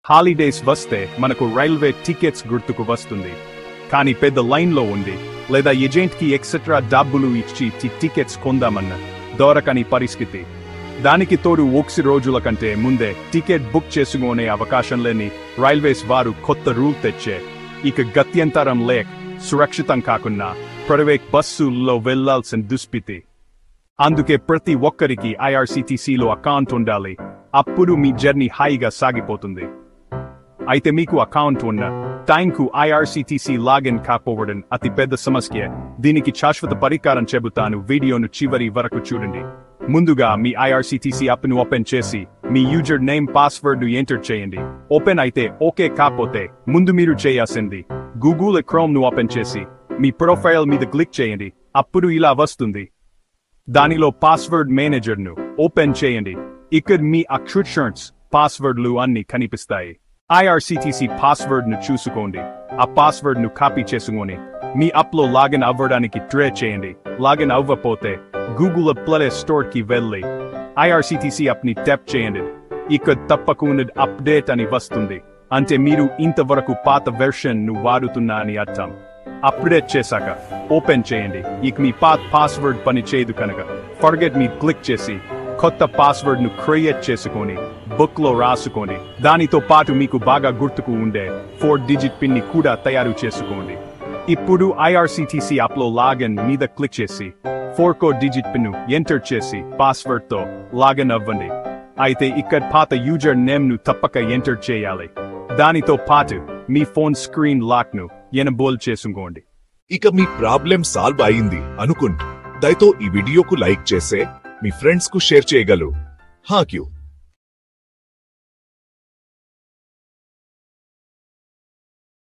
Holidays వస్తే మనకు railway tickets గుర్తుకు వస్తుంది. కానీ పెద్ద లైన్లో ఉంది, లేదా ఏజెంట్కి ఎక్సెట్రా డబ్బులు ఇచ్చి టికెట్స్ కొందామన్న దొరకని పరిస్థితి. దానికి తోడు 1 రోజుల కంటే ముందే టికెట్ బుక్ చేసుకునే అవకాశం లేని రైల్వేస్ వారు కొత్త రూల్ తెచ్చే. ఇక గత్యంతరం లేక సురక్షితం కాకుండా ప్రైవేట్ బస్సుల్లో వెళ్లాల్సిన దుస్థితి. అందుకే ప్రతి ఒక్కరికి IRCTCలో అకౌంట్ ఉండాలి. అప్పుడు మీ జర్నీ హాయిగా సాగిపోతుంది. అయితే మీకు అకౌంట్ ఉన్న టైంకు IRCTC లాగిన్ కాకపోవడం అతి పెద్ద సమస్య. దీనికి శాశ్వత పరిష్కారం చెబుతాను. వీడియోను చివరి వరకు చూడండి. ముందుగా మీ IRCTC యాప్ను ఓపెన్ చేసి మీ యూజర్ నేమ్ పాస్వర్డ్ను ఎంటర్ చేయండి. ఓపెన్ అయితే ఓకే, కాకపోతే ముందు మీరు చేయాల్సింది గూగుల్ క్రోమ్ను ఓపెన్ చేసి మీ ప్రొఫైల్ మీద క్లిక్ చేయండి. అప్పుడు ఇలా వస్తుంది. దానిలో పాస్వర్డ్ మేనేజర్ను ఓపెన్ చేయండి. ఇక్కడ మీ అక్షరాంశ పాస్వర్డ్లు అన్ని కనిపిస్తాయి. IRCTC పాస్వర్డ్ను చూసుకోండి. ఆ పాస్వర్డ్ను కాపీ చేసుకొని మీ యాప్లో లాగిన్ అవ్వడానికి ట్రై చేయండి. లాగిన్ అవ్వకపోతే గూగుల్ ప్లే స్టోర్కి వెళ్ళి IRCTC యాప్ని ట్యాప్ చేయండి. ఇక్కడ తప్పకుండా అప్డేట్ అని వస్తుంది. అంటే మీరు ఇంతవరకు పాత వెర్షన్ను వాడుతున్నా అని అర్థం. అప్డేట్ చేశాక ఓపెన్ చేయండి. ఇక మీ పాత పాస్వర్డ్ పని చేయదు కనుక ఫర్గెట్ మీ క్లిక్ చేసి కొత్త పాస్వర్డ్ను క్రియేట్ చేసుకొని బుక్లో రాసుకోండి. దానితో పాటు మీకు బాగా గుర్తుకు ఉండే 4-digit పిన్ని కూడా తయారు చేసుకోండి. ఇప్పుడు IRCTC యాప్లో లాగిన్ మీద క్లిక్ చేసి 4-digit పిన్ను ఎంటర్ చేసి పాస్వర్డ్తో లాగిన్ అవ్వండి. అయితే ఇక్కడ పాత యూజర్ నేమ్ను తప్పక ఎంటర్ చేయాలి. దానితో పాటు మీ ఫోన్ స్క్రీన్ లాక్ను ఎనేబుల్ చేసుకోండి. ఇక మీ ప్రాబ్లం సాల్వ్ అయింది అనుకోండి. దయతో ఈ వీడియోకు లైక్ చేసే మీ ఫ్రెండ్స్ కు షేర్ చేయగలరు. థాంక్యూ.